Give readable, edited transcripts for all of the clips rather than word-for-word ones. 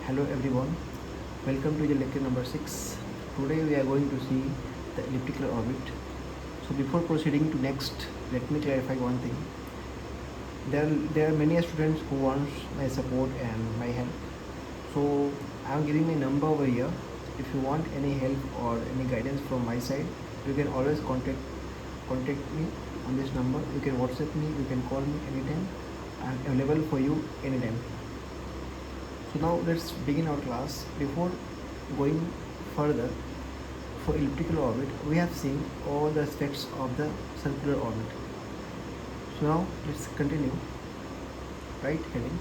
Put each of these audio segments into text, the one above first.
Hello everyone, welcome to the lecture number 6. Today we are going to see the elliptical orbit. So before proceeding to next, let me clarify one thing. There are many students who want my support and my help. So I am giving my number over here. If you want any help or any guidance from my side, you can always contact me on this number. You can WhatsApp me, you can call me anytime. I am available for you anytime. So now let's begin our class. Before going further, for elliptical orbit, we have seen all the aspects of the circular orbit. So now let's continue. Right heading.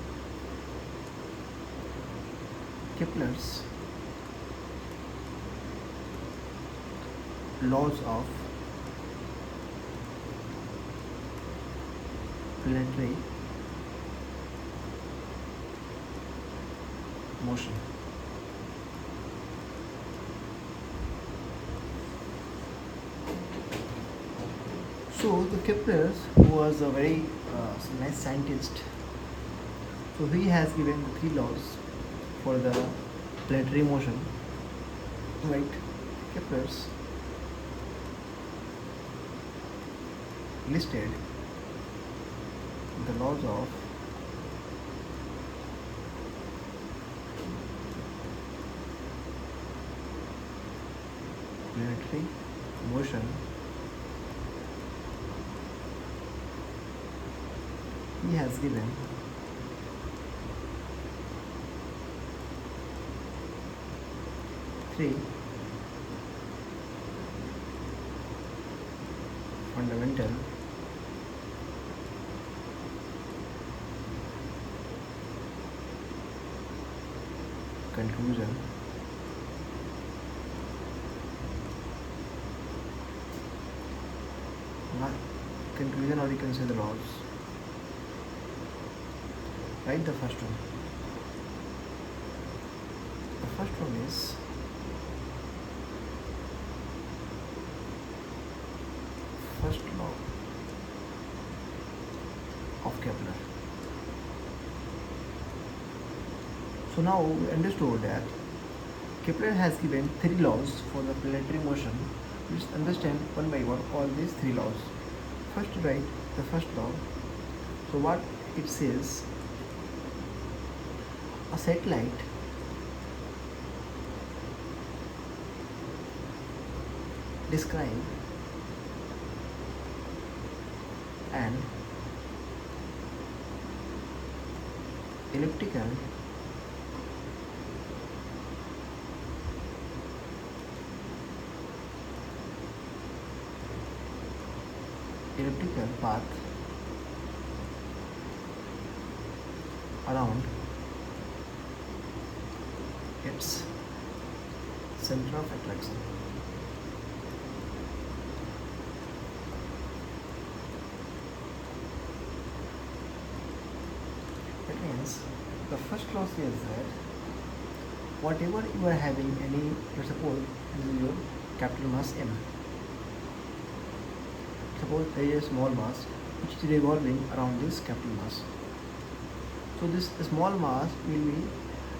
Kepler's laws of planetary motion. So the Kepler, who was a very nice scientist, so he has given the 3 laws for the planetary motion. Right, Kepler's listed the laws of planetary motion. He has given three fundamental conclusion or you can say the laws. Write the first one. The first one is first law of Kepler. So now we understood that Kepler has given 3 laws for the planetary motion. Let's understand one by one all these 3 laws. First, write the first law. So what it says: a satellite describe an elliptical path around its center of attraction. That means the first law says that whatever you are having any, let's suppose this is your capital mass M. Suppose there is a small mass which is revolving around this capital mass. So this small mass will be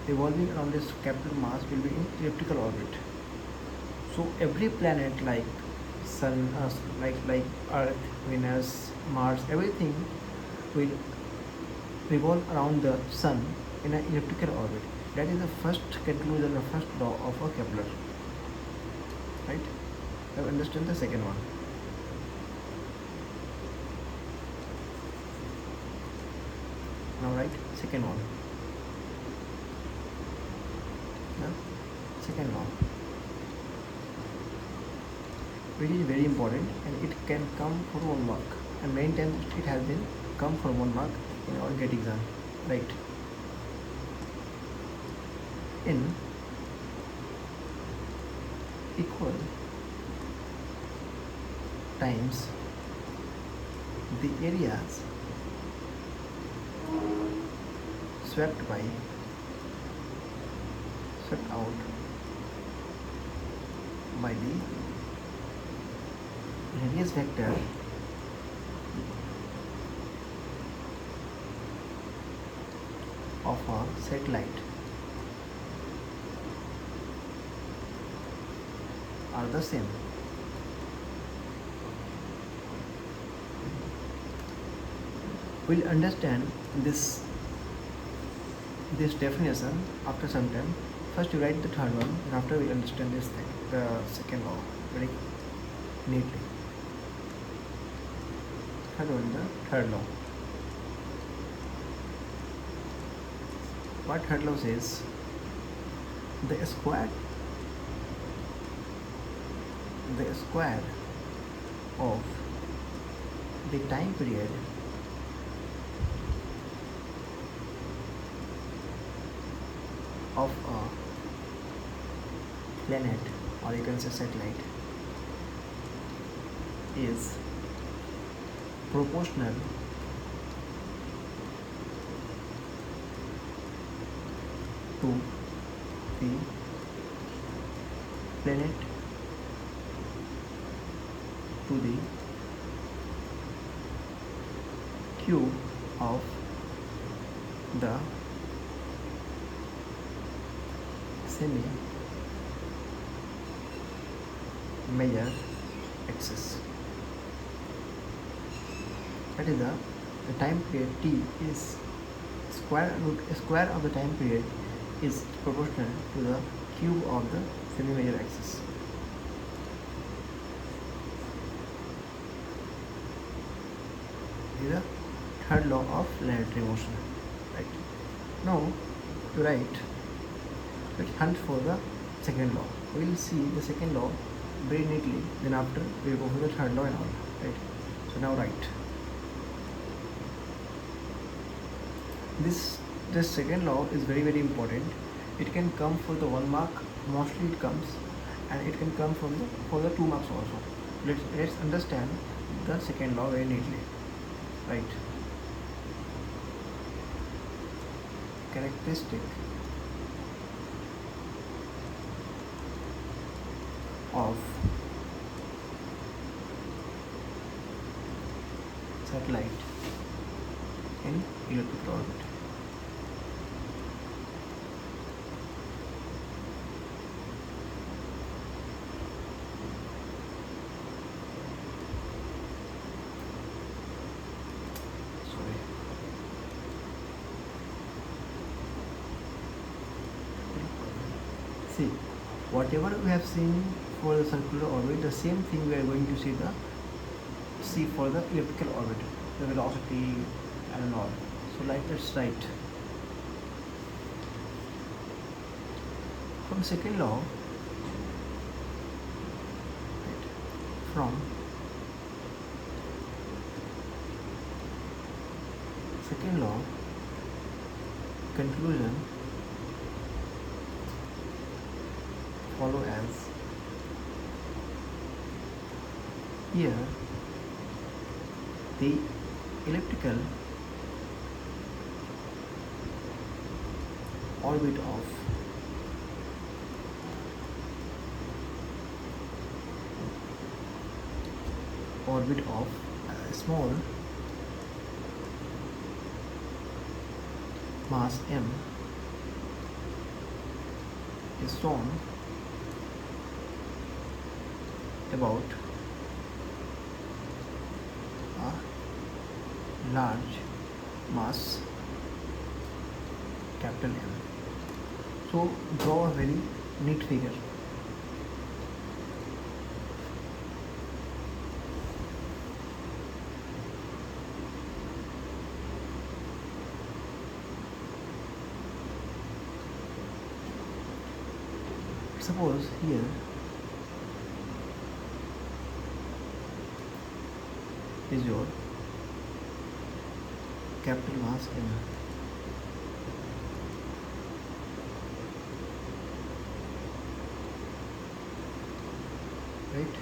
revolving around this capital mass will be in elliptical orbit. So every planet like Sun, like Earth, Venus, Mars, everything will revolve around the Sun in an elliptical orbit. That is the first conclusion, the first law of a Kepler. Right? Now understand the second one. Now write second one. Second law, which is very important and it can come for 1 mark, and many times it has been come for 1 mark in our GATE exam. Right. In equal times the areas swept out by the radius vector of a satellite are the same. We'll understand this definition after some time. First you write the third one, and after we understand this thing, the second law, very neatly. Third one, the third law. What third law says? The square of the time period of a planet, or you can say satellite, is proportional to the planet to the cube of the semi-major axis. That is the time period T is square of the time period is proportional to the cube of the semi-major axis. This is the third law of planetary motion. Right. Now to write, let's hunt for the second law. We will see the second law very neatly. Then after we will go for the third law and all. Right. So now write. This second law is very important. It can come for the 1 mark, mostly it comes, and it can come for the 2 marks also. Let's understand the second law very neatly. Right. Characteristic of satellite in elliptic orbit. See, whatever we have seen for the circular orbit, the same thing we are going to see for the elliptical orbit, the velocity and all. So let's write. From second law, from second law, conclusion follow as here the elliptical orbit of a small mass m is shown about a large mass capital M. So draw a very neat figure. Suppose here is your capital mass M. Right?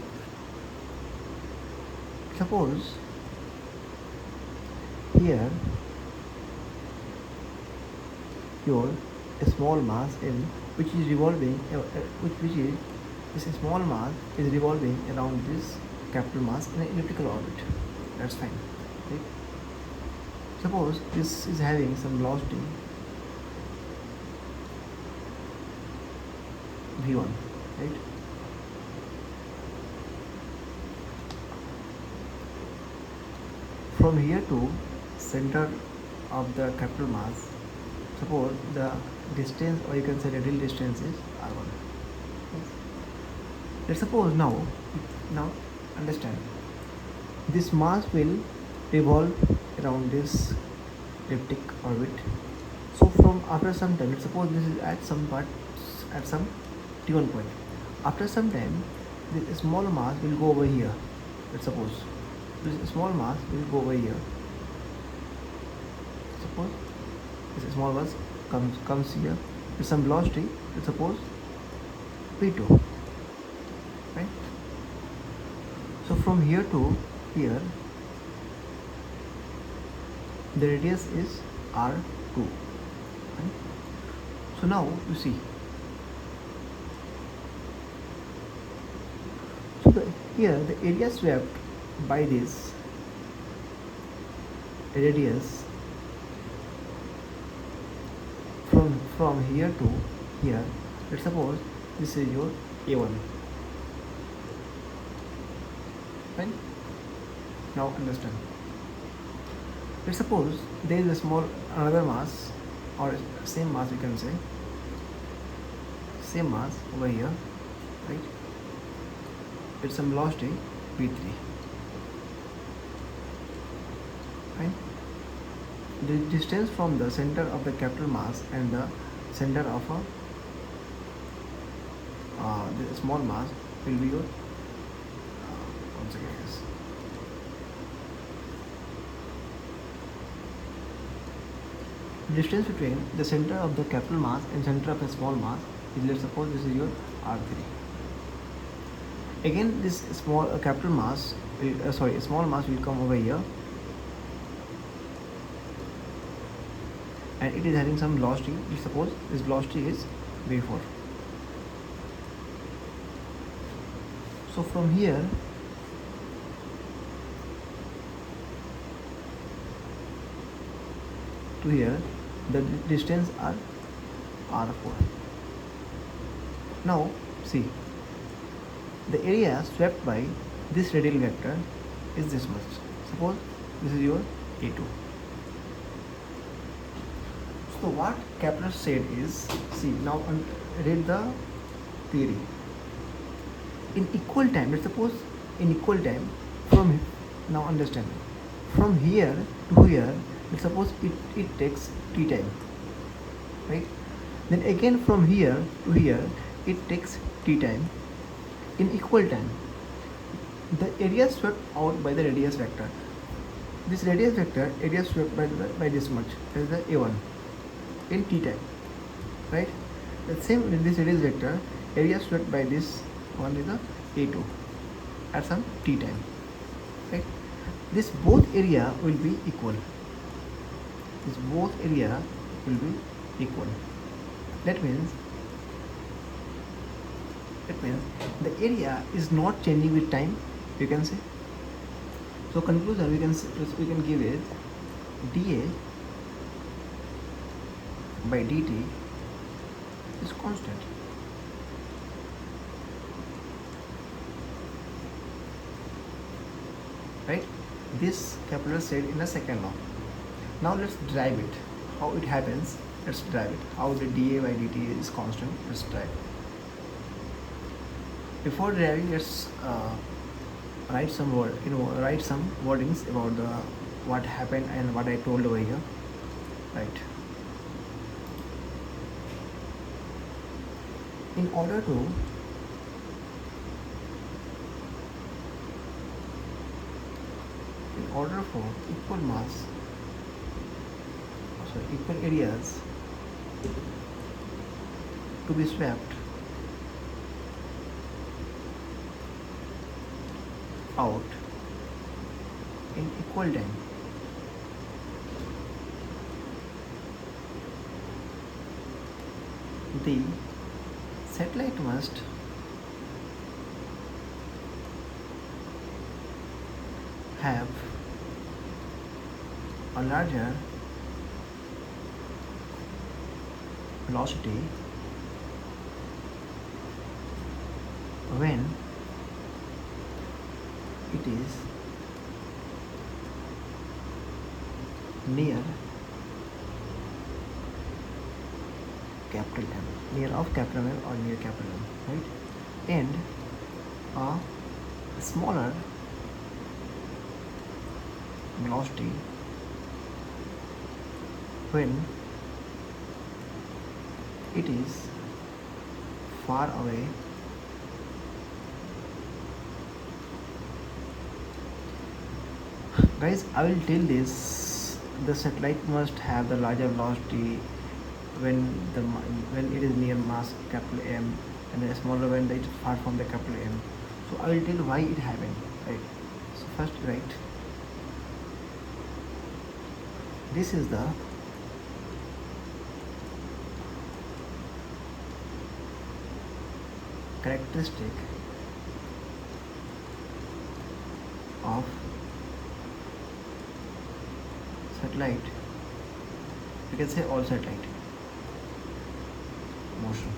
Suppose here your small mass M, which is revolving, this small mass is revolving around this capital mass in an elliptical orbit. That's fine. Right? Suppose this is having some velocity v1, right? from here to center of the capital mass, suppose the distance, or you can say the real distance, is r1. Let's suppose now understand, this mass will revolve around this elliptic orbit. So from after some time, let's suppose this is at some t1 point. After some time, this small mass will go over here. Let's suppose this small mass will go over here. Suppose this small mass comes here with some velocity. Let's suppose v2. Right? So from here to here, the radius is r2. Right? So now you see. So here the area swept by this radius from here to here. Let's suppose this is your A1. Right? Now understand. Let's suppose there is another mass, or same mass, we can say same mass over here, right? It's some velocity v3. Right? The distance from the center of the capital mass and the center of the small mass will be your one second, yes. Distance between the center of the capital mass and center of a small mass is, let's suppose this is your r3. Again, this small capital mass small mass will come over here, and it is having some velocity. Let's suppose this velocity is v4. So from here to here, the distance are r4. Now see, the area swept by this radial vector is this much. Suppose this is your A2. So what Kepler said is, see, now read the theory. In equal time, let's suppose in equal time, now understand, from here to here, let's suppose it takes t time, right? Then again from here to here, it takes t time. In equal time, the area swept out by the radius vector. This radius vector, area swept by this much, that is the A1 in t time, right? The same in this radius vector, area swept by this one is the A2 at some t time, right? This both area will be equal. This both area will be equal. That means the area is not changing with time, you can say. So conclusion, we can give it dA by dt is constant. Right? This Kepler said in the second law. Now let's drive it. How it happens? Let's drive it. How the dA by dt is constant? Let's drive. Before driving, let's write some wordings about what happened and what I told over here. Right. In order for equal areas to be swept out in equal time, the satellite must have a larger velocity when it is near capital M, near of capital M or near capital M, right? And a smaller velocity when it is far away guys. I will tell this, the satellite must have the larger velocity when it is near mass capital M, and the smaller when it is far from the capital M. So I will tell why it happened, right? So first, right, this is the characteristic of satellite, you can say all satellite motion.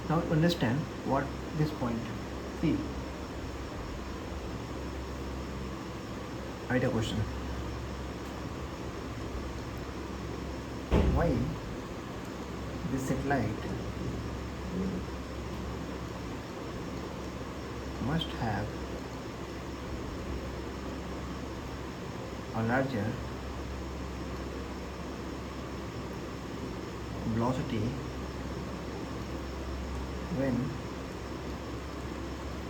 Now understand what this point. See, write a question. Why this satellite must have a larger velocity when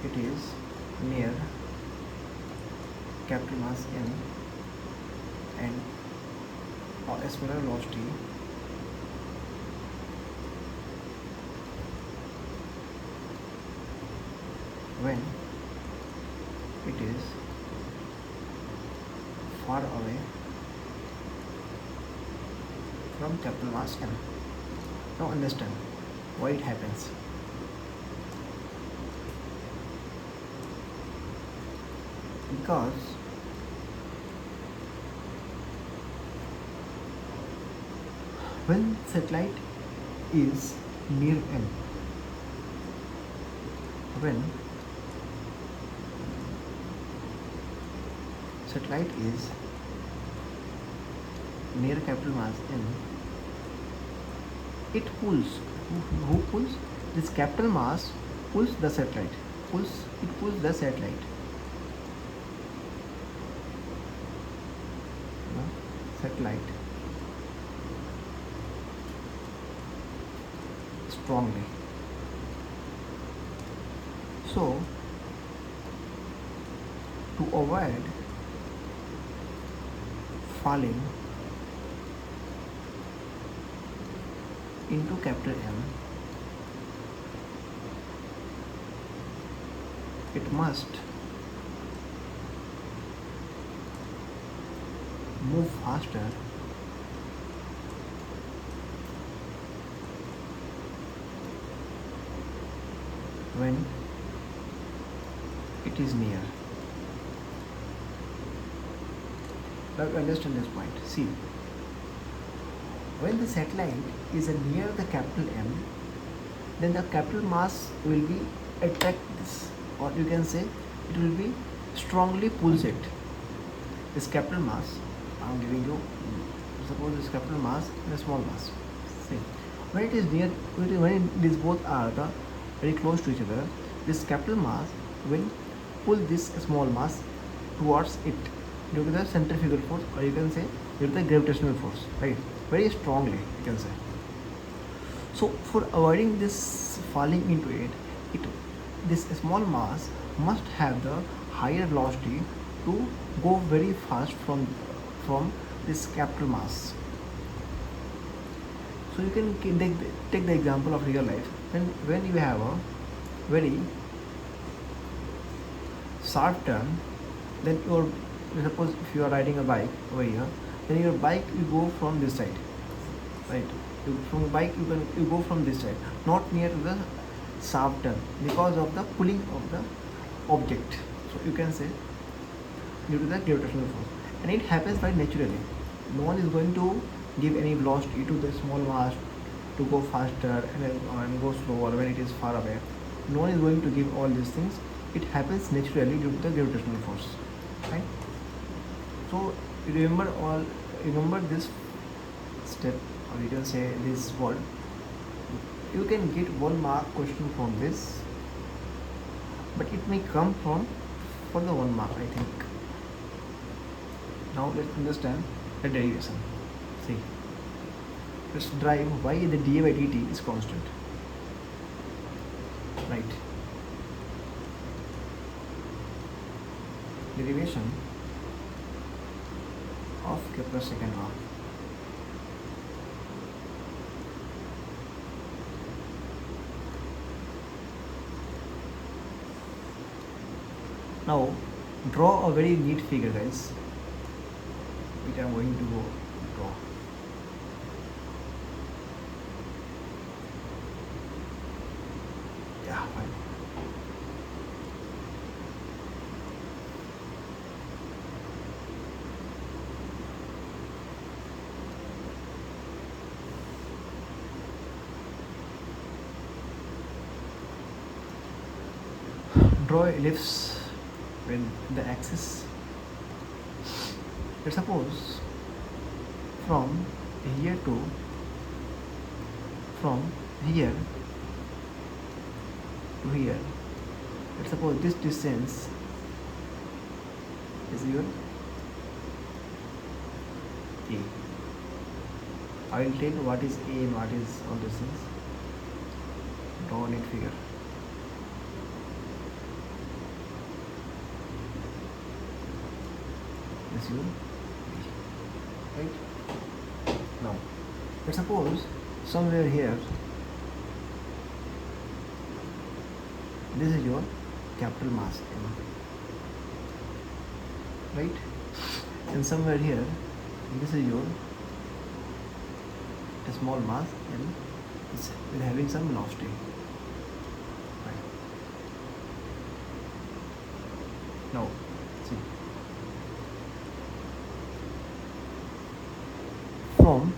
it is near capital mass M, and a smaller velocity when it is far away from capital mass M. Now understand why it happens. Because when satellite is near M, when satellite is near capital mass M, it pulls. Who pulls? This capital mass pulls the satellite. It pulls the satellite. Satellite strongly. So to avoid falling into capital M, it must move faster when it is near. Now you understand this point. See, when the satellite is near the capital M, then the capital mass will be attract this, or you can say it will be strongly pulls it. This capital mass, I am giving you, suppose this capital mass and a small mass. See, when it is near, when these both are very close to each other, this capital mass will pull this small mass towards it due to the centrifugal force, or you can say due to the gravitational force, right? Very strongly, you can say. So for avoiding this falling into it, this small mass must have the higher velocity to go very fast from this capital mass. So you can take the example of real life. When you have a very sharp turn, then suppose if you are riding a bike over here, then your bike you go from this side, right? From bike you go from this side, not near to the sharp turn, because of the pulling of the object. So you can say due to the gravitational force, and it happens very naturally. No one is going to give any velocity to the small mass to go faster and go slower when it is far away. No one is going to give all these things. it happens naturally due to the gravitational force, right? So remember this step, or you can say this word. You can get 1 mark question from this, but it may come from for the 1 mark, I think. Now let's understand the derivation. See, let's derive why the dA by dt is constant, right? Derivation of Kepler's second law. Now draw a very neat figure, guys, which I am going to go draw. Yeah, fine. Draw ellipse with the axis. Let's suppose from here to here to here. Let's suppose this distance is your A. I will tell what is A and what is all these things. Draw a neat figure. This you, right? Now let's suppose somewhere here this is your capital mass M, right? And somewhere here this is your small mass M with having some velocity, right? Now see, from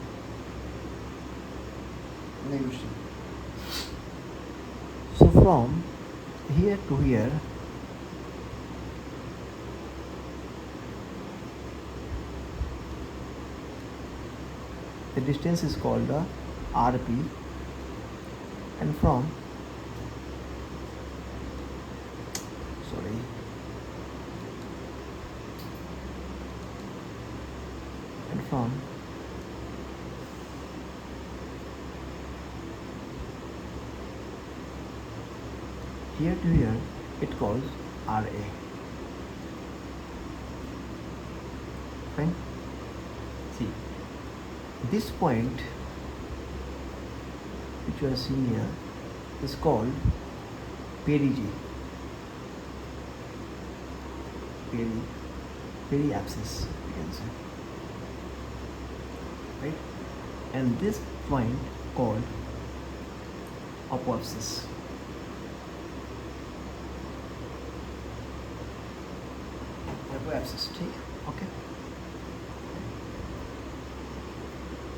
so from here to here the distance is called the RP, and from here to here it calls RA. Fine. See, this point which you are seeing here is called perigee, periapsis, you can say, right? And this point called apoapsis. Apoapsis, okay.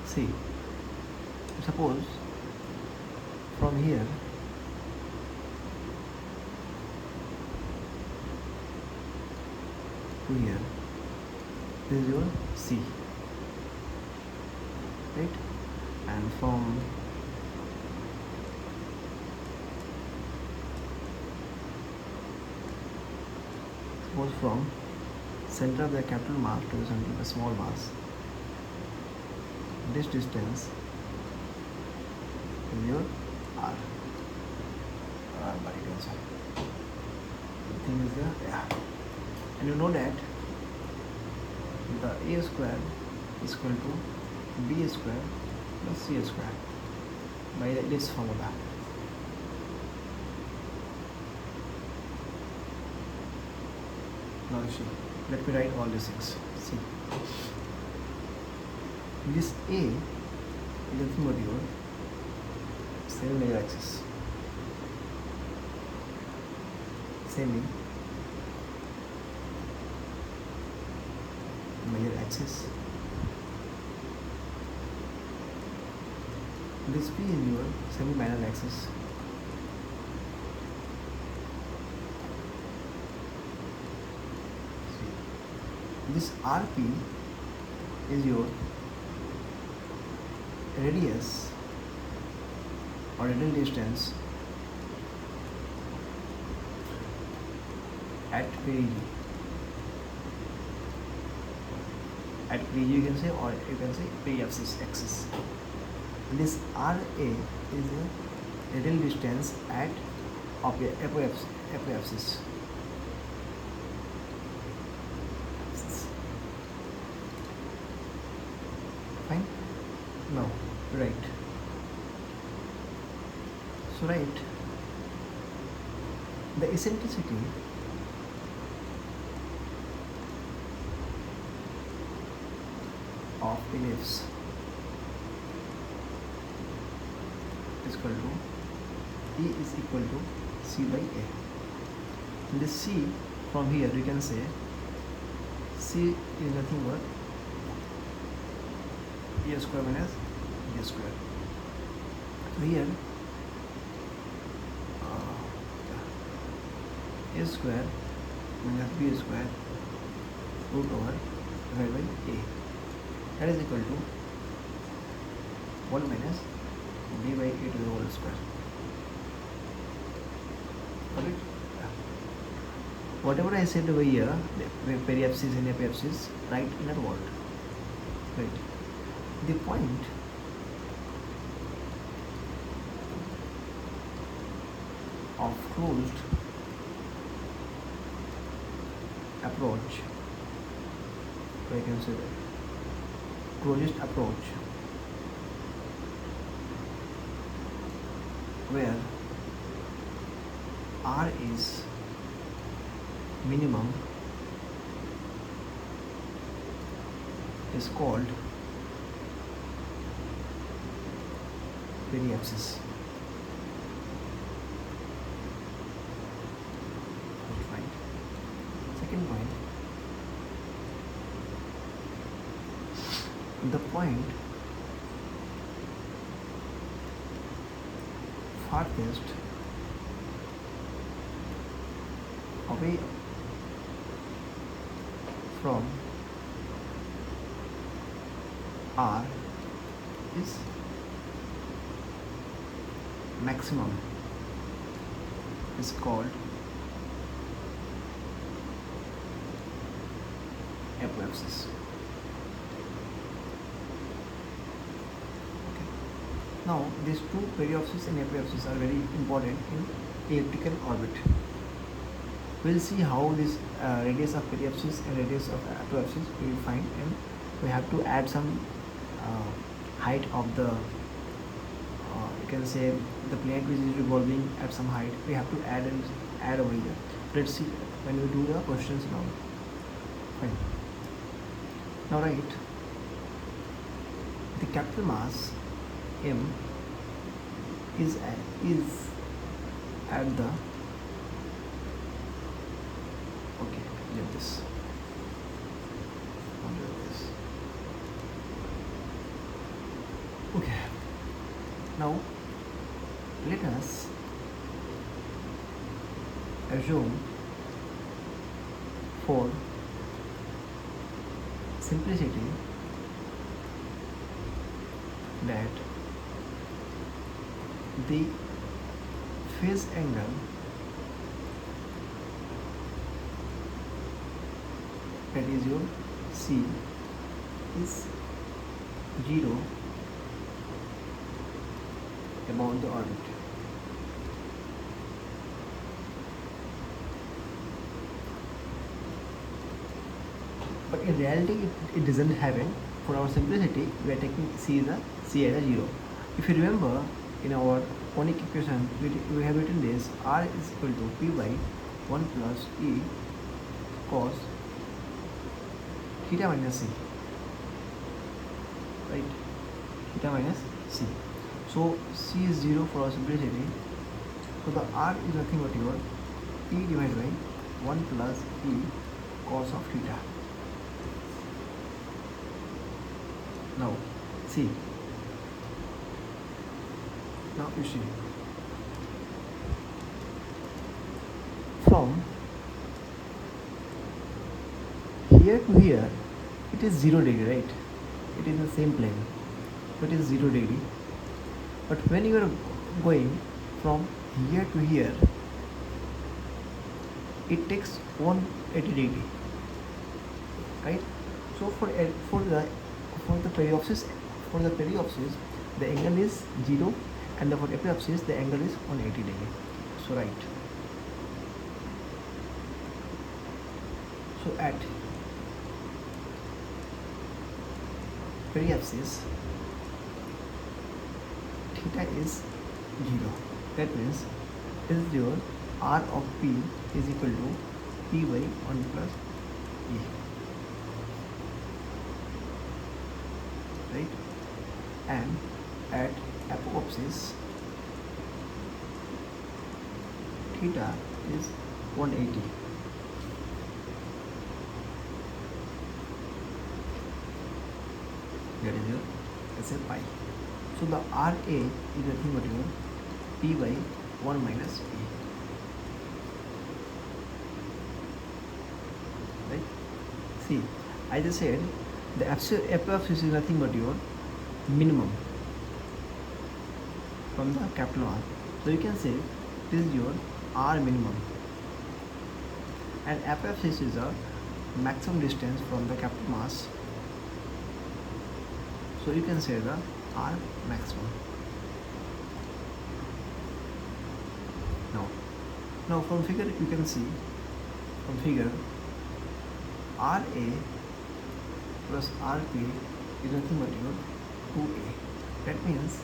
See, suppose from here to here, this is your C, right? And from suppose from center of the capital mass to the center of the small mass, this distance is your R by tensor. The thing is there, yeah. And you know that the A square is equal to B square plus C square by this formula. Now you see, let me write all these things. See, this A is nothing but your semi major axis, semi major axis. This P is your semi minor axis. This RP is your radius or radial distance at perigee. At perigee you can say, or you can say periapsis axis. This RA is a radial distance at apoapsis. Fine. Now right. So write the eccentricity of ellipse is equal to E is equal to C by A. And this C from here you can say C is nothing but A square minus B square. So here A square minus B square root over divided by A, that is equal to 1 minus B by A to the whole square. Correct? Whatever I said over here, the periapsis and apoapsis, right inner wall. Right. The point of closed approach, I can say that closest approach, where R is minimum, is called periapsis. First point. Second point, the point farthest away from R is maximum, is called apoapsis. Now these two periapsis and apoapsis are very important in elliptical orbit. We'll see how this radius of periapsis and radius of apoapsis we will find, and we have to add some height of the you can say the planet which is revolving at some height. We have to add over here. Let's see when we do the questions now. Fine. Now write the capital mass M is at the, okay, get this. Okay. Now let us assume for simplicity that the phase angle that is your C is 0 about the orbit. But in reality it doesn't happen. For our simplicity we are taking C as a 0. If you remember, in our conic equation we have written this: R is equal to P by 1 plus E cos theta minus C, right? Theta minus C. So C is 0 for our simplicity. So the R is nothing but your P divided by 1 plus E cos of theta. Now see. Now you see, from here to here it is 0 degree, right? It is in the same plane, so it is 0 degree. But when you are going from here to here, it takes 180 degree, right? So for the periapsis, the angle is 0, and for epiapsis the angle is 180 degree. So right. So at periapsis theta is 0. That means this is your r of p is equal to p by 1 plus e, right? And at apoapsis theta is 180. That is your SL pi. So the RA is nothing but your P by 1 minus P. Right? See, I just said the epiapsis is nothing but your minimum from the capital R. So you can say this is your R minimum, and epiapsis is a maximum distance from the capital mass. So you can say the R maximum. Now from figure you can see, from figure RA plus RP is nothing but your 2A. That means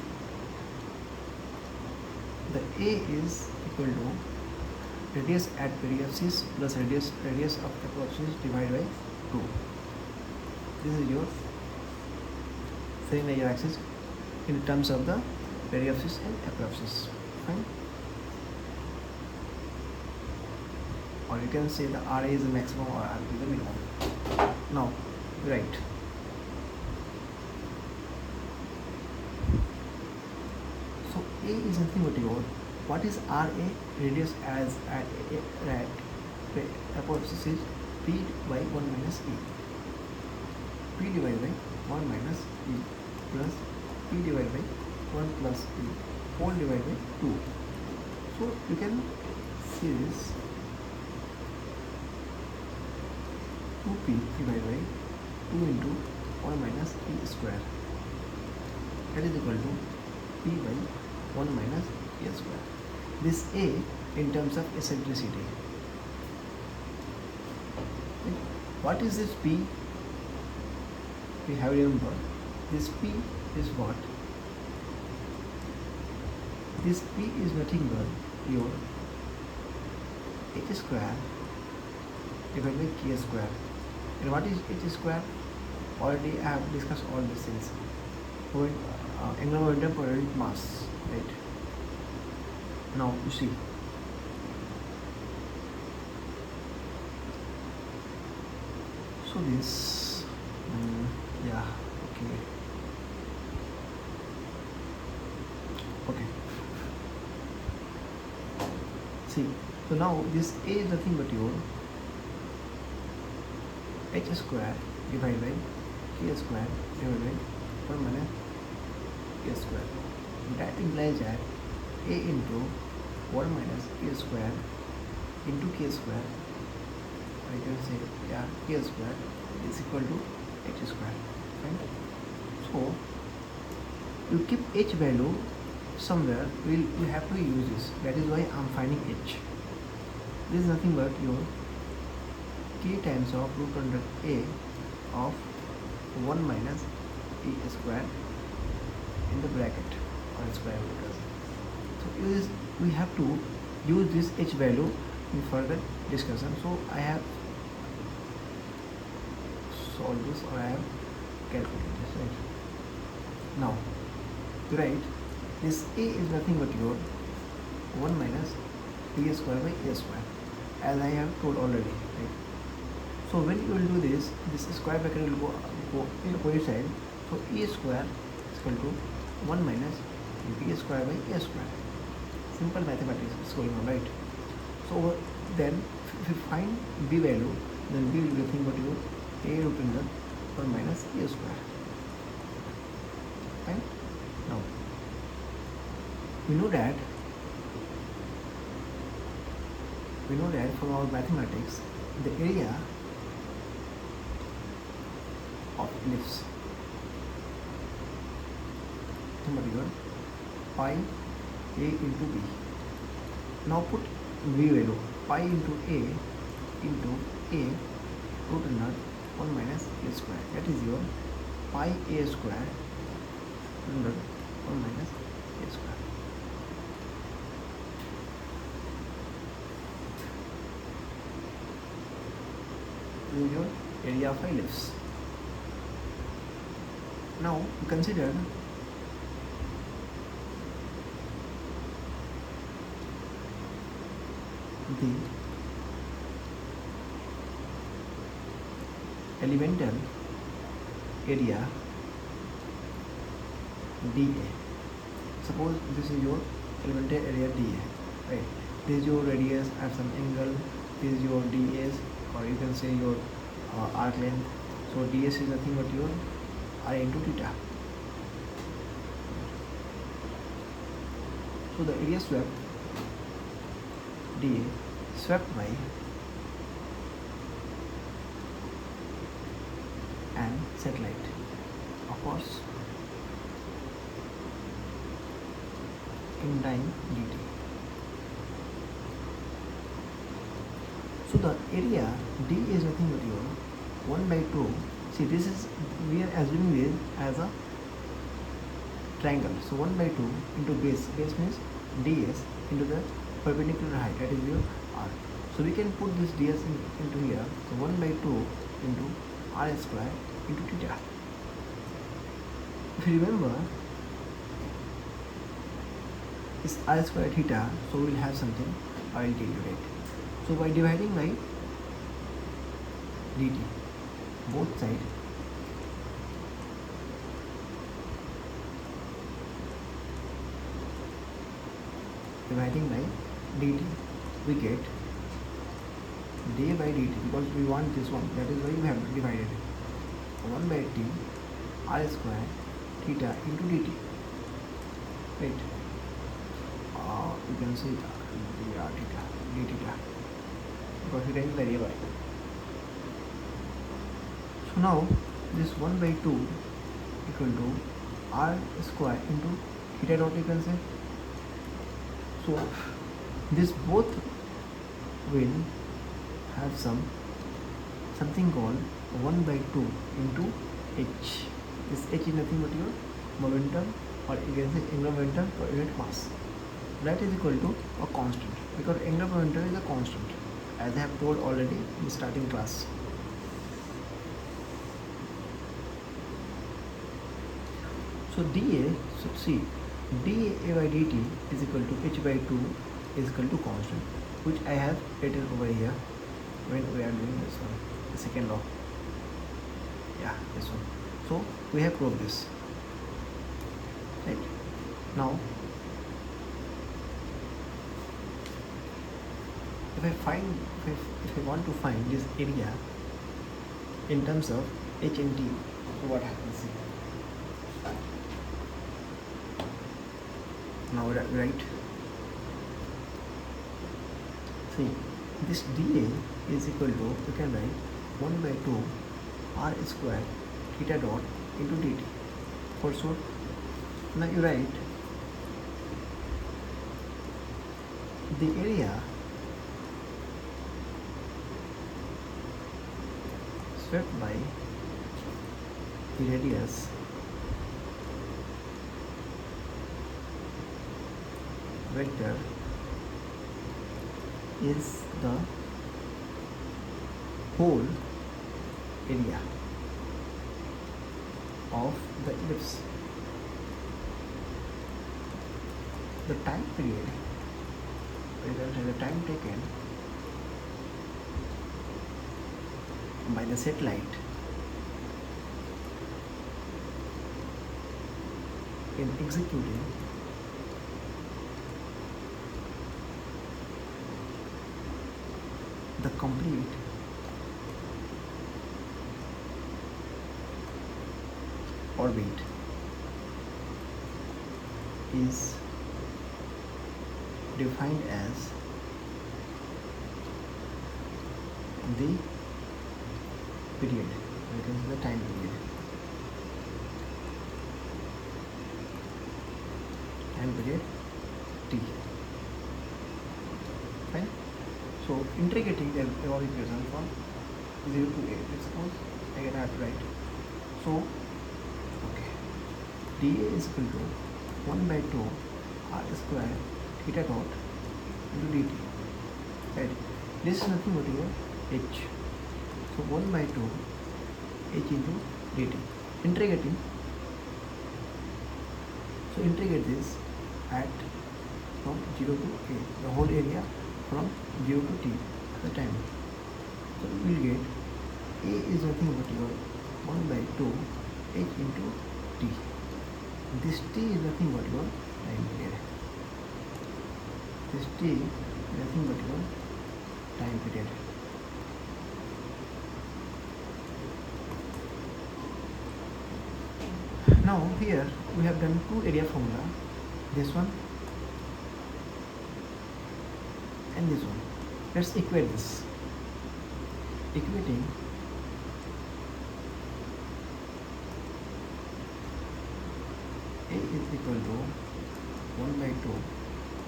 the A is equal to radius at periapsis plus radius of apoapsis divided by 2. This is your same layer axis in terms of the periapsis and apoapsis. Fine. Or you can say the RA is the maximum or RP the minimum. Now, right. So A is nothing but your, what is RA? Radius as at apoapsis is P by 1 minus E. P divided by 1 minus E plus P divided by 1 plus E whole divided by 2. So you can see this 2P divided by 2 into 1 minus E square, that is equal to P by 1 minus E square. This A in terms of eccentricity. What is this P? We have remember this P is what? This P is nothing but your h square divided by k square. And what is h square? Already I have discussed all these things. Angular momentum per unit mass, right? Now you see. So this, yeah, okay. See, so now this A is nothing but your h square divided by k square divided by 1 minus k square. That implies that A into 1 minus k square into k square, I can say, yeah, k square is equal to h square, right? So you keep h value somewhere, we have to use this. That is why I am finding h. This is nothing but your k times of root under a of 1 minus e square in the bracket or square root. So we have to use this h value in further discussion. So I have solved this, or I have calculated this, right? Now, to write this a is nothing but your 1 minus e square by a square, as I have told already, right? So when you will do this square bracket will go in opposite side. So e square is equal to 1 minus b square by a square. Simple mathematics is going on, right? So then if you find b value, then b will be nothing but your a root under 1 minus a square. Fine. Now we know that from our mathematics the area of ellipse pi a into b. Now put v value pi into a root under 1 minus a square. That is your pi a square under 1 minus a square. This is your area of ellipse. Now consider the elemental area dA. Suppose this is your elemental area dA, right? This is your radius at some angle, this is your ds, or you can say your arc length. So ds is nothing but your r into theta. So the area swept dA swept by an satellite, of course, in time dt. So the area d is nothing but your 1 by 2. See, this is, we are assuming this as a triangle. So 1 by 2 into base means ds into the perpendicular height, that is your r. So we can put this ds into here. So 1 by 2 into r square into theta. If you remember, it's r square theta, so we will have something, I will tell you, right? So by dividing by dt, both sides, dividing by dt, we get d by dt, because we want this one, that is why we have divided 1 by t r square theta into dt, right? You can say dr theta, d theta, because theta is variable. So now this 1 by 2 equal to r square into theta dot, you can say. So this both will have something called 1 by 2 into h. This h is nothing but your momentum, or you can say angular momentum per unit mass. That is equal to a constant, because angular momentum is a constant, as I have told already in starting class. So dA, so see, dA by dt is equal to h by 2 is equal to constant, which I have written over here when we are doing this one, the second law. Yeah, this one. So we have proved this, right? Now if I want to find this area in terms of h and t, so what happens here? Now right, see, this dA is equal to, you can write 1 by 2 r square theta dot into dt, for sure. Now you write the area swept by the radius vector is the whole area of the ellipse. The time period, the time taken by the satellite in executing the complete orbit is defined as the period, because the time period. Time period t. Fine. So integrating the aerobic equation from 0 to a. Let's suppose I have to write. So okay, dA is equal to 1 by 2 r square theta dot into dt. Right. This is nothing but your h. So 1 by 2 h into dt. Integrating. So integrate this at from 0 to a, the whole area from 0 to t at the time. So we will get a is nothing but your 1 by 2 h into t. This t is nothing but your time period. This t is nothing but your time period. Now here we have done two area formula, this one and this one. Let's equate this. Equating a is equal to 1 by 2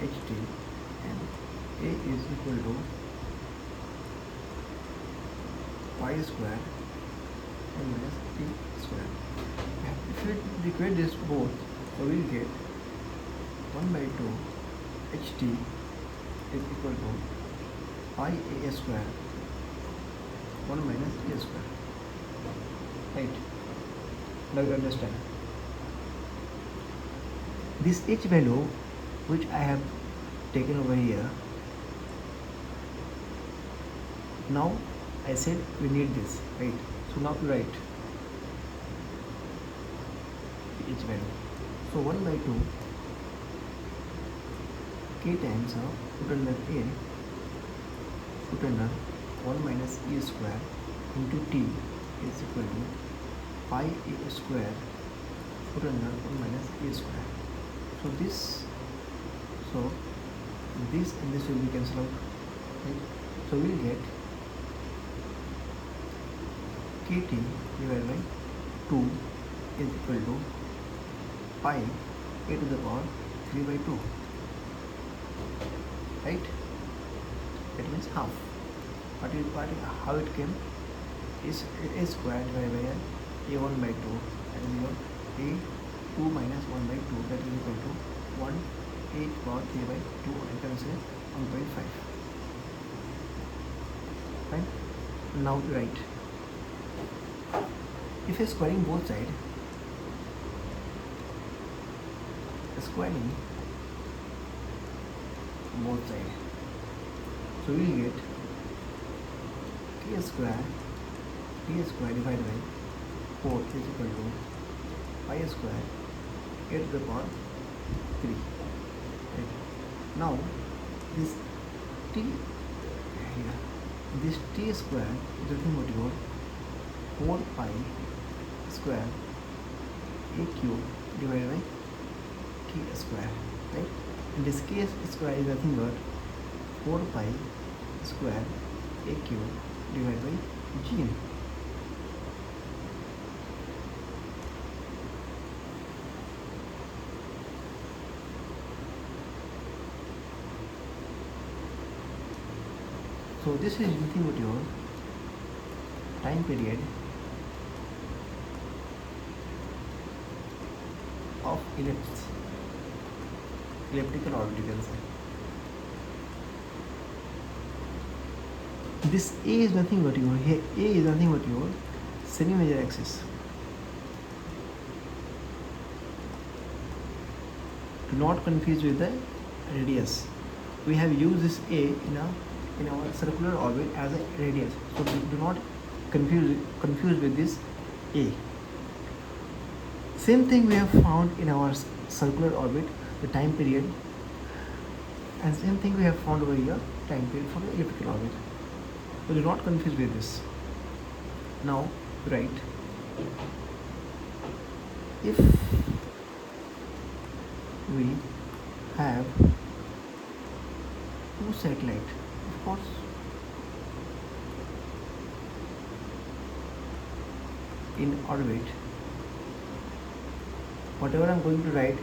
ht and a is equal to pi square and minus t square. If we equate this both, so we will get 1 by 2 ht is equal to pi a square 1 minus a square. Right. Now you understand. This h value which I have taken over here, now I said we need this, right? So now we write h value. So 1 by 2 k times of put under a, put under 1 minus e square into t is equal to pi a square put under 1 minus e square. So this and this will be cancelled out, right? So we will get kt divided by 2 is equal to pi a to the power 3 by 2, right? That means half. How it came is a square divided by a1 by 2, that is your a2 minus 1 by 2, that is equal to 1 8 power 3 by 2, I can say 1.5. Fine. Now you write, if you are squaring both sides, squaring both sides, so we will get k square t square divided by 4 is equal to pi square a to the power 3. Right. Now this t here, this t square is nothing but your 4 pi square a cube divided by k square, right? In this k square is nothing but 4 pi square a cube divided by g. So this is nothing but your time period of elliptical orbit, you can say. This a is nothing but your semi-major axis. Do not confuse with the radius. We have used this a in our circular orbit as a radius, so do not confuse with this a. Same thing we have found in our circular orbit, the time period, and same thing we have found over here, time period for the elliptical orbit. So do not confuse with this. Now write if we have two satellites, of course in orbit, whatever I'm going to write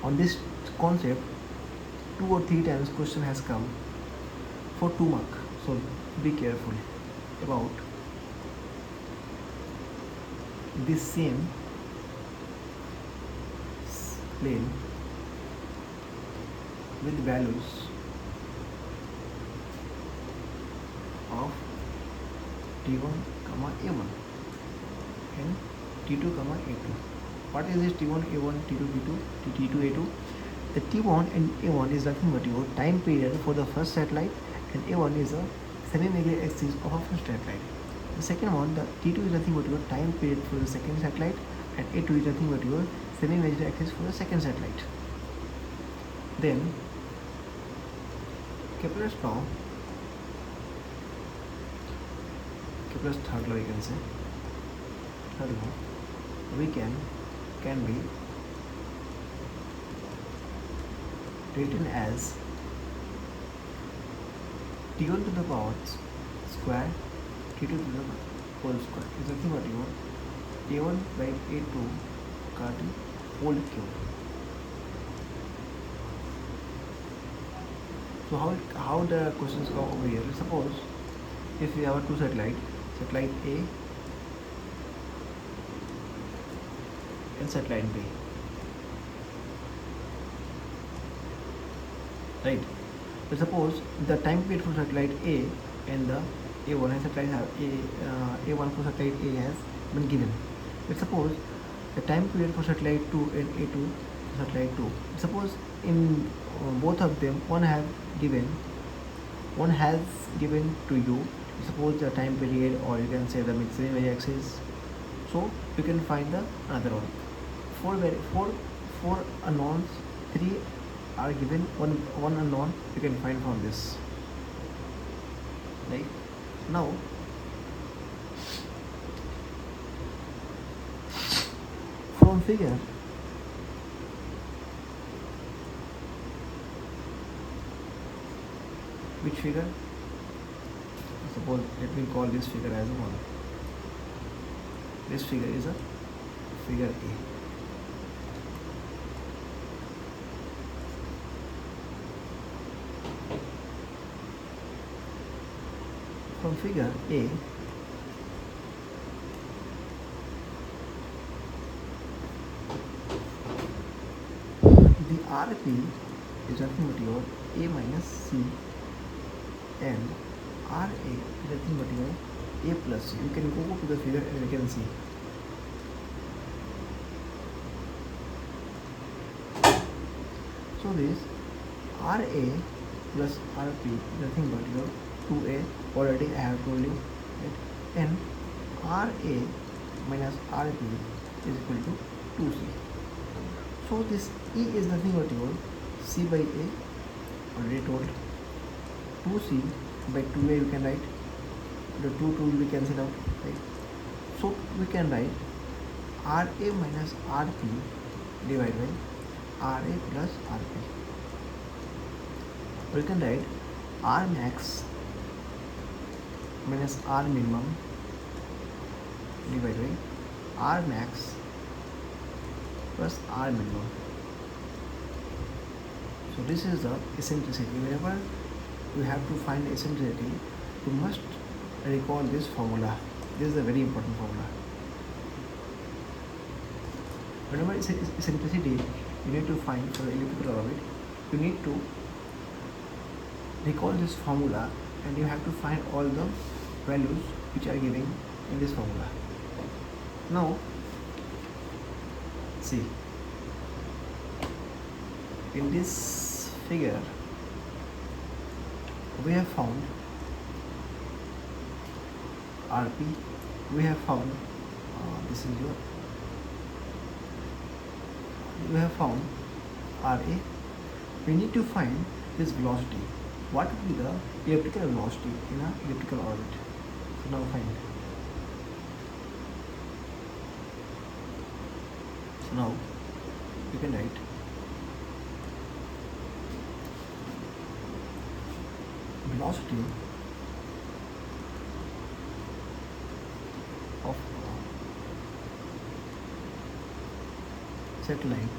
on this concept, 2 or 3 times question has come for 2 mark. So be careful about this same plane with values of T1, A1 and T2, A2. What is this T1, A1, T2, B2, T2, A2? The T1 and A1 is nothing but your time period for the first satellite, and A1 is a semi-major axis of a first satellite. The second one, the T2 is nothing but your time period for the second satellite, and A2 is nothing but your semi-major axis for the second satellite. Then Kepler's law, Kepler's third law, you can say, third law, we can be written as T1 to the power square, T2 to the whole square is nothing but your T1 by A2 cut whole cube. So how the questions come over here? Suppose if we have two satellite A and satellite B, right? But suppose the time period for satellite A and the A1 and satellite have A1 for satellite A has been given. But suppose the time period for satellite 2 and A2 for satellite 2. Suppose in both of them one has given to you. Suppose the time period, or you can say the semi-major axis. So you can find the another one. Four unknowns, 3 are given, one unknown you can find from this. Right now, from figure, which figure? Suppose let me call this figure as 1. This figure is a figure A. From figure A, the RP is nothing but your A minus C, and RA is nothing but your A plus C. You can go to the figure and you can see. So this RA plus RP is nothing but your 2A, already I have told you, right? And RA minus RP is equal to 2C. So this E is nothing but your C by A, already told. 2C by 2A you can write. The 2 will be cancelled out, right? So we can write RA minus RP divided by RA plus RP. Or you can write R max minus R minimum divided by R max plus R minimum. So this is the eccentricity. Whenever you have to find eccentricity, you must recall this formula. This is a very important formula. Whenever eccentricity you need to find for the elliptical orbit, you need to recall this formula, and you have to find all the values which are given in this formula. Now see, in this figure we have found RP, we have found this is your, we have found RA. We need to find this velocity. What will be the elliptical velocity in an elliptical orbit? So now find. So now you can write velocity of satellite,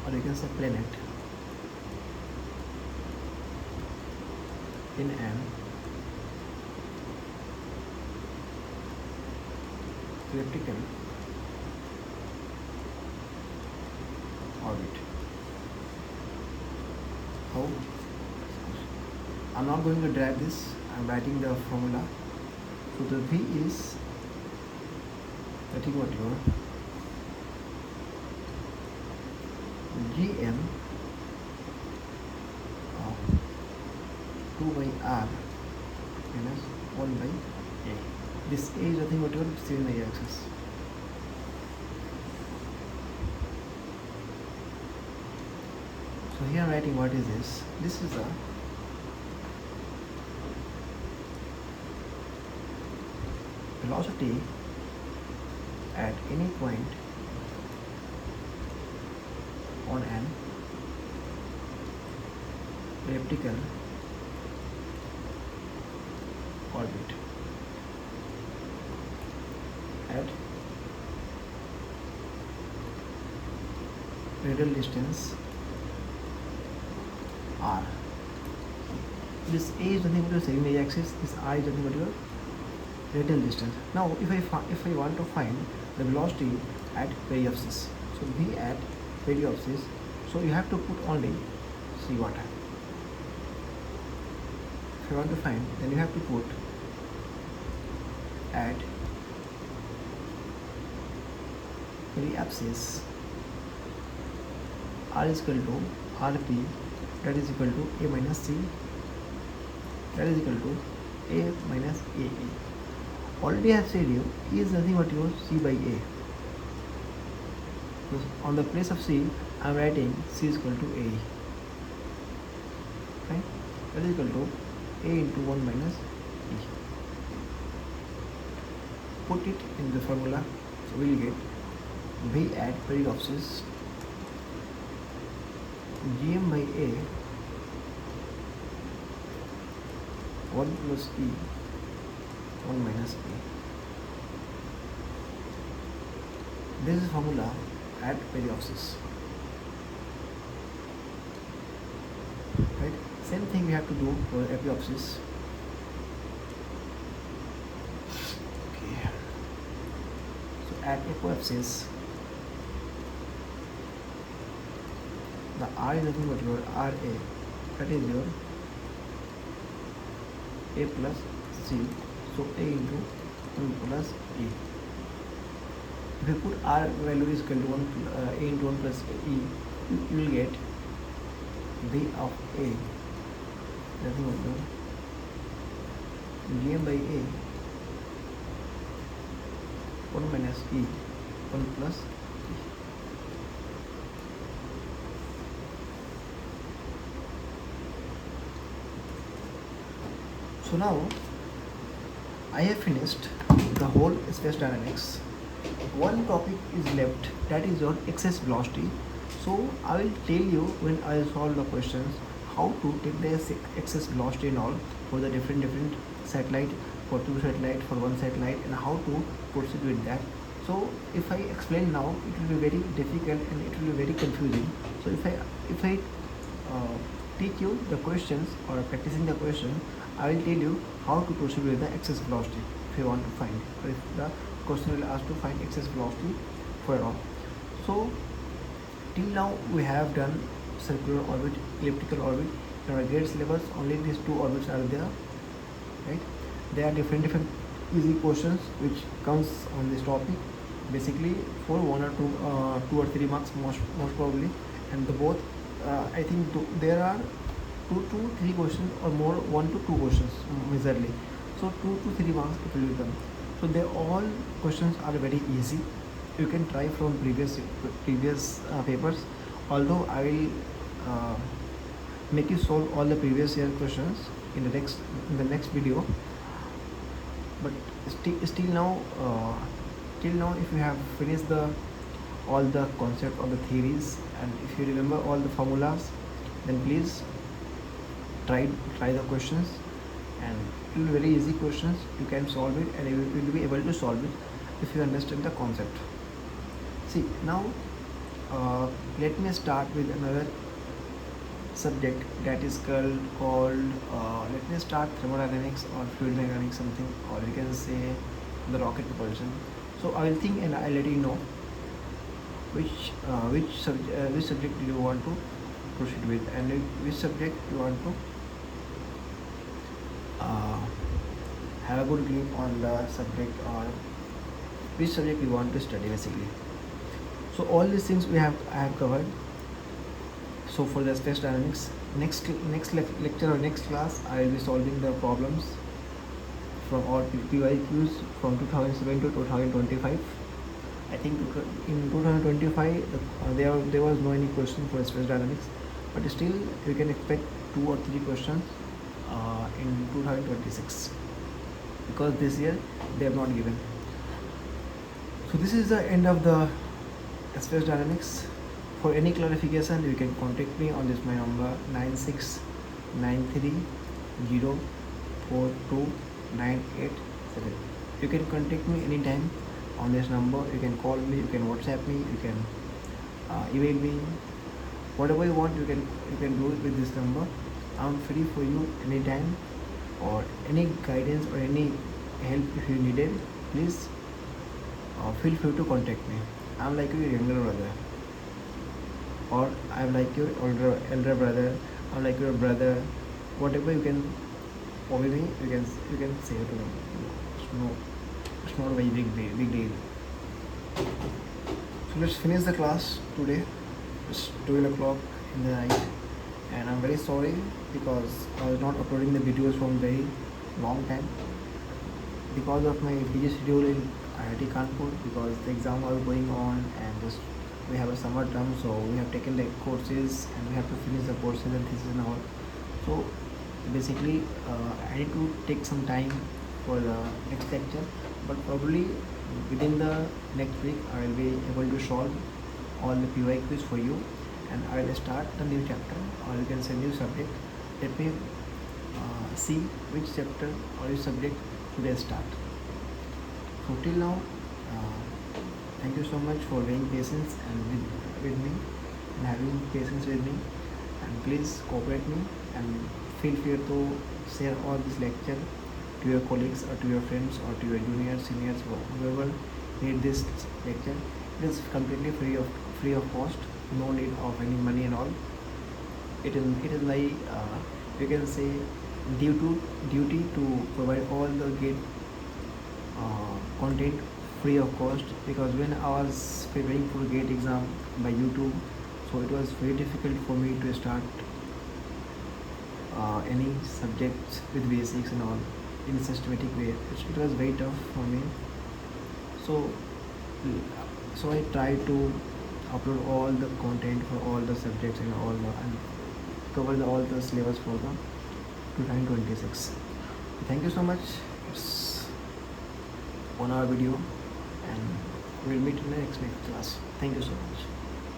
or you can say planet, in an elliptical orbit. How? I'm not going to drag this, I'm writing the formula. So the V is nothing but your Gm of 2 by R minus 1 by A. This A is nothing but your same y-axis. So here I'm writing what is this. This is the velocity at any point on an elliptical orbit at radial distance r. This A is nothing but your second y-axis, this R is nothing but your radial distance. Now if I want to find the velocity at periapsis, so V at periapsis, so you have to put only, see what happens. If you want to find, then you have to put at periapsis R is equal to RP, that is equal to A minus C, that is equal to A minus AA. Already I have said you, E is nothing but your C by A. So on the place of C, I am writing C is equal to A. Right? That is equal to A into 1 minus E. Put it in the formula, so we will get V at periapsis Gm by A 1 plus E 1 minus A. This is formula at periapsis. Right? Same thing we have to do for epiapsis. Okay. So at epiapsis, the R is nothing but your RA, that is your A plus C, so A into 1 plus E. If you put R value is equal to A into 1 plus E, you will get V of A, nothing but your Gm by A 1 minus E 1 plus E. So now I have finished the whole space dynamics. One topic is left, that is your excess velocity. So I will tell you when I solve the questions how to take the excess velocity and all for the different satellite, for 2 satellite, for 1 satellite, and how to proceed with that. So if I explain now, it will be very difficult and it will be very confusing. So if I teach you the questions or practicing the question, I will tell you how to proceed with the excess velocity if you want to find, or if the question will ask to find excess velocity for all. So till now we have done circular orbit, elliptical orbit. In our grade syllabus only these 2 orbits are there, right? There are different easy questions which comes on this topic, basically for 1 or 2 or 3 marks most probably, and the both I think there are 2 to 3 questions or more, 1 to 2 questions majorly. So 2 to 3 marks it will become. So they all questions are very easy. You can try from previous papers. Although I will make you solve all the previous year questions in the next video. But still now, till now, if you have finished the all the concept of the theories, and if you remember all the formulas, then please try the questions, and it will be very easy questions. You can solve it, and you will be able to solve it if you understand the concept. See, now let me start with another subject that is called let me start thermodynamics or fluid dynamics, something, or you can say the rocket propulsion. So I will think and I'll let you know which subject you want to proceed with, and which subject you want to have a good grip on the subject, or which subject you want to study basically. So all these things I have covered. So for the space dynamics, next lecture or next class, I will be solving the problems from all PYQs from 2007 to 2025. I think in 2025 there was no any question for space dynamics, but still you can expect 2 or 3 questions in 2026, because this year they have not given. So this is the end of the space dynamics. For any clarification, you can contact me on this my number 9693042987. You can contact me anytime on this number. You can call me, you can WhatsApp me, you can email me, whatever you want. You can do it with this number. I'm free for you anytime, or any guidance or any help if you needed. Please feel free to contact me. I'm like your younger brother, or I'm like your elder brother, or like your brother. Whatever you can obey me, you can say it to me. It's not a very big deal. So let's finish the class today. It's 12 o'clock in the night, and I'm very sorry because I was not uploading the videos from very long time because of my busy schedule in IIT Kanpur, because the exam was going on, and just we have a summer term, so we have taken the courses and we have to finish the courses and thesis and all. So basically I need to take some time for the next lecture, but probably within the next week I will be able to solve all the PYQs for you, and I will start the new chapter, or you can say new subject. Let me see which chapter or which subject should I start. So till now, thank you so much for being patient and with me, and having patience with me, and please cooperate me, and feel free to share all this lecture to your colleagues or to your friends or to your juniors, seniors, whoever need this lecture. It is completely free of cost, no need of any money and all. It is my you can say duty to provide all the great content free of cost, because when I was preparing for GATE exam by YouTube, so it was very difficult for me to start any subjects with basics and all in a systematic way. It was very tough for me. So I tried to upload all the content for all the subjects and cover all the syllabus for the 2026. Thank you so much. It's 1 hour video, and we'll meet in the next class. Thank you so much.